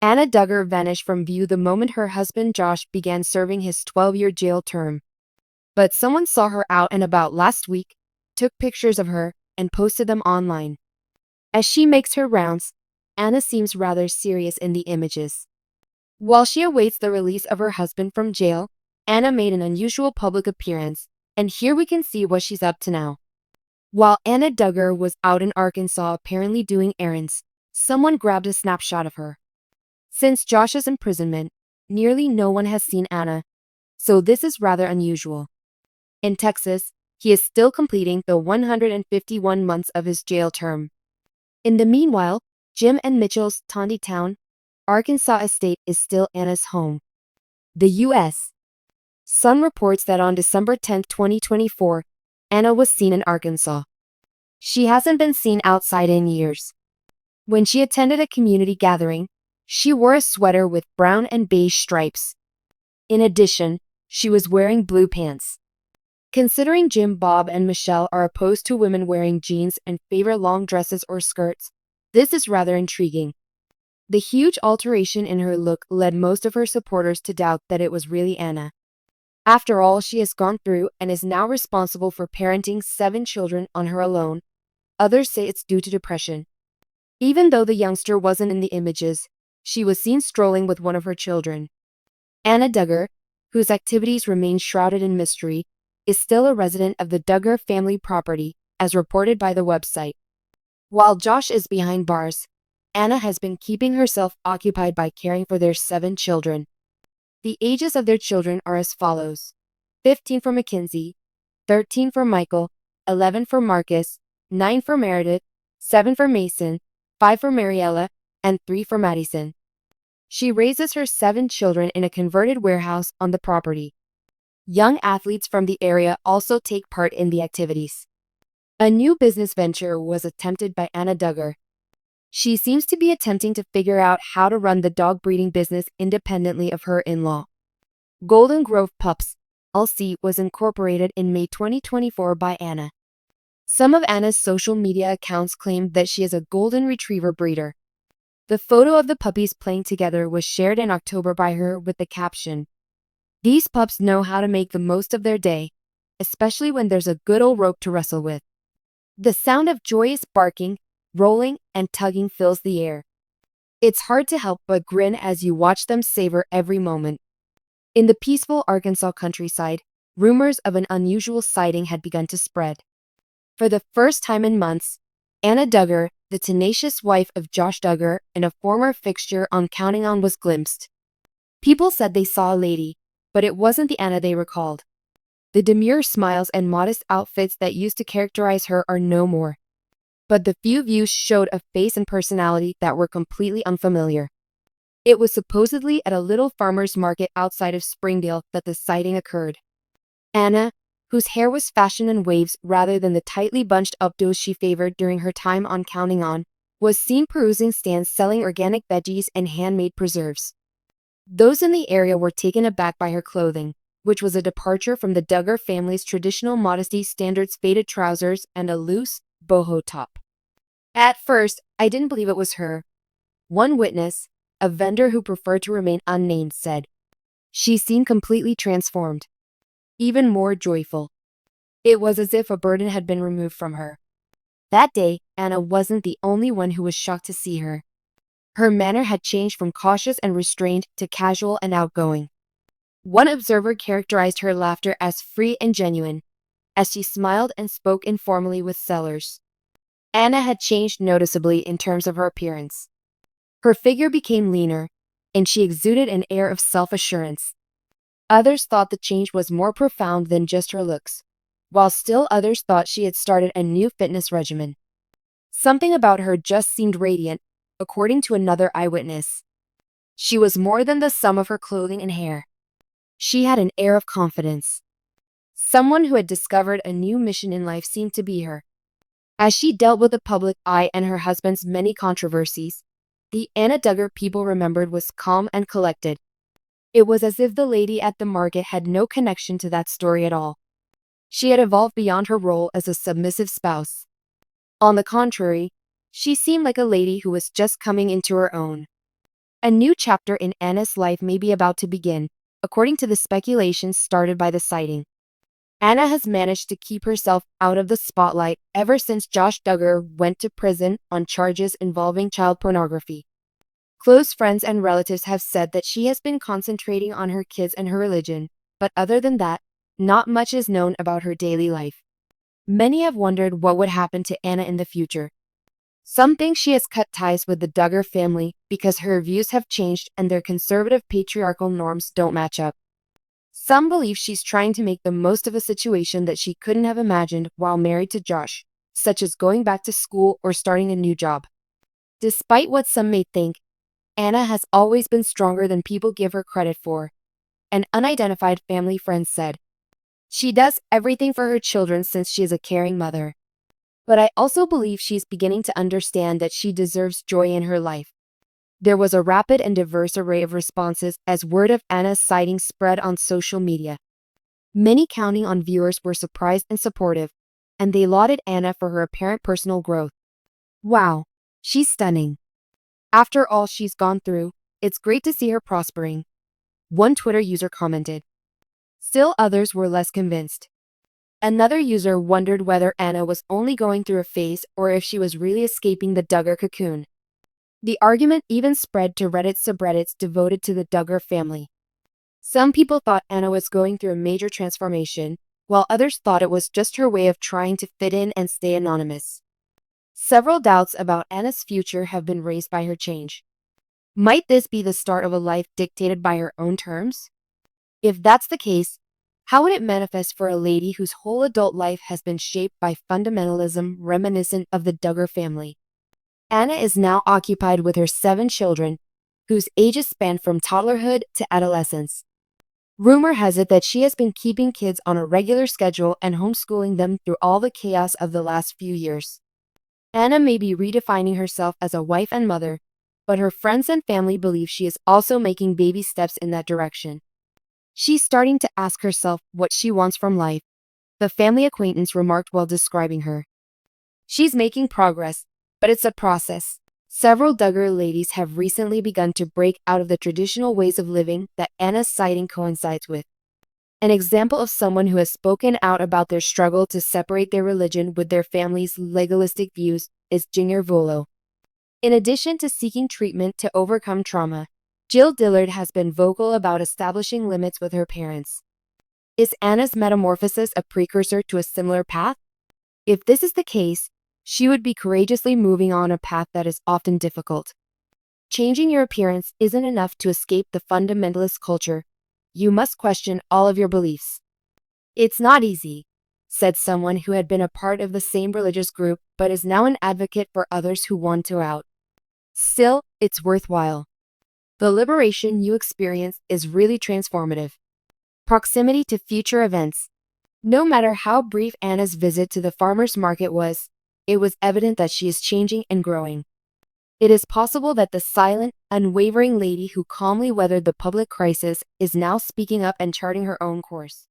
Anna Duggar vanished from view the moment her husband Josh began serving his 12-year jail term. But someone saw her out and about last week, took pictures of her, and posted them online. As she makes her rounds, Anna seems rather serious in the images. While she awaits the release of her husband from jail, Anna made an unusual public appearance, and here we can see what she's up to now. While Anna Duggar was out in Arkansas apparently doing errands, someone grabbed a snapshot of her. Since Josh's imprisonment, nearly no one has seen Anna, so this is rather unusual. In Texas, he is still completing the 151 months of his jail term. In the meanwhile, Jim and Mitchell's Tandytown, Arkansas estate is still Anna's home. The U.S. Sun reports that on December 10, 2024, Anna was seen in Arkansas. She hasn't been seen outside in years. When she attended a community gathering, she wore a sweater with brown and beige stripes. In addition, she was wearing blue pants. Considering Jim, Bob, and Michelle are opposed to women wearing jeans and favor long dresses or skirts, this is rather intriguing. The huge alteration in her look led most of her supporters to doubt that it was really Anna. After all she has gone through and is now responsible for parenting 7 children on her alone, others say it's due to depression. Even though the youngster wasn't in the images, she was seen strolling with one of her children. Anna Duggar, whose activities remain shrouded in mystery, is still a resident of the Duggar family property, as reported by the website. While Josh is behind bars, Anna has been keeping herself occupied by caring for their 7 children. The ages of their children are as follows: 15 for Mackenzie, 13 for Michael, 11 for Marcus, 9 for Meredith, 7 for Mason, 5 for Mariella, and 3 for Madison. She raises her 7 children in a converted warehouse on the property. Young athletes from the area also take part in the activities. A new business venture was attempted by Anna Duggar. She seems to be attempting to figure out how to run the dog breeding business independently of her in-law. Golden Grove Pups, LC, was incorporated in May 2024 by Anna. Some of Anna's social media accounts claim that she is a golden retriever breeder. The photo of the puppies playing together was shared in October by her with the caption, "These pups know how to make the most of their day, especially when there's a good old rope to wrestle with." The sound of joyous barking, rolling, and tugging fills the air. It's hard to help but grin as you watch them savor every moment. In the peaceful Arkansas countryside, rumors of an unusual sighting had begun to spread. For the first time in months, Anna Duggar, the tenacious wife of Josh Duggar and a former fixture on Counting On, was glimpsed. People said they saw a lady, but it wasn't the Anna they recalled. The demure smiles and modest outfits that used to characterize her are no more. But the few views showed a face and personality that were completely unfamiliar. It was supposedly at a little farmer's market outside of Springdale that the sighting occurred. Anna, whose hair was fashioned in waves rather than the tightly bunched updos she favored during her time on Counting On, was seen perusing stands selling organic veggies and handmade preserves. Those in the area were taken aback by her clothing, which was a departure from the Duggar family's traditional modesty standards: faded trousers and a loose, boho top. "At first, I didn't believe it was her," one witness, a vendor who preferred to remain unnamed, said. She seemed completely transformed. Even more joyful. It was as if a burden had been removed from her. That day, Anna wasn't the only one who was shocked to see her. Her manner had changed from cautious and restrained to casual and outgoing. One observer characterized her laughter as free and genuine, as she smiled and spoke informally with sellers. Anna had changed noticeably in terms of her appearance. Her figure became leaner, and she exuded an air of self-assurance. Others thought the change was more profound than just her looks, while still others thought she had started a new fitness regimen. Something about her just seemed radiant, according to another eyewitness. She was more than the sum of her clothing and hair. She had an air of confidence. Someone who had discovered a new mission in life seemed to be her. As she dealt with the public eye and her husband's many controversies, the Anna Duggar people remembered was calm and collected. It was as if the lady at the market had no connection to that story at all. She had evolved beyond her role as a submissive spouse. On the contrary, she seemed like a lady who was just coming into her own. A new chapter in Anna's life may be about to begin, according to the speculations started by the sighting. Anna has managed to keep herself out of the spotlight ever since Josh Duggar went to prison on charges involving child pornography. Close friends and relatives have said that she has been concentrating on her kids and her religion, but other than that, not much is known about her daily life. Many have wondered what would happen to Anna in the future. Some think she has cut ties with the Duggar family because her views have changed and their conservative patriarchal norms don't match up. Some believe she's trying to make the most of a situation that she couldn't have imagined while married to Josh, such as going back to school or starting a new job. Despite what some may think, Anna has always been stronger than people give her credit for, an unidentified family friend said. She does everything for her children since she is a caring mother. But I also believe she's beginning to understand that she deserves joy in her life. There was a rapid and diverse array of responses as word of Anna's sighting spread on social media. Many counting on viewers were surprised and supportive, and they lauded Anna for her apparent personal growth. Wow, she's stunning. After all she's gone through, it's great to see her prospering, one Twitter user commented. Still others were less convinced. Another user wondered whether Anna was only going through a phase or if she was really escaping the Duggar cocoon. The argument even spread to Reddit subreddits devoted to the Duggar family. Some people thought Anna was going through a major transformation, while others thought it was just her way of trying to fit in and stay anonymous. Several doubts about Anna's future have been raised by her change. Might this be the start of a life dictated by her own terms? If that's the case, how would it manifest for a lady whose whole adult life has been shaped by fundamentalism reminiscent of the Duggar family? Anna is now occupied with her 7 children, whose ages span from toddlerhood to adolescence. Rumor has it that she has been keeping kids on a regular schedule and homeschooling them through all the chaos of the last few years. Anna may be redefining herself as a wife and mother, but her friends and family believe she is also making baby steps in that direction. She's starting to ask herself what she wants from life, the family acquaintance remarked while describing her. She's making progress, but it's a process. Several Duggar ladies have recently begun to break out of the traditional ways of living that Anna's sighting coincides with. An example of someone who has spoken out about their struggle to separate their religion with their family's legalistic views is Jinger Vuolo. In addition to seeking treatment to overcome trauma, Dillard has been vocal about establishing limits with her parents. Is Anna's metamorphosis a precursor to a similar path? If this is the case, she would be courageously moving on a path that is often difficult. Changing your appearance isn't enough to escape the fundamentalist culture. You must question all of your beliefs. It's not easy, said someone who had been a part of the same religious group but is now an advocate for others who want to out. Still, it's worthwhile. The liberation you experience is really transformative. Proximity to future events. No matter how brief Anna's visit to the farmer's market was, it was evident that she is changing and growing. It is possible that the silent, unwavering lady who calmly weathered the public crisis is now speaking up and charting her own course.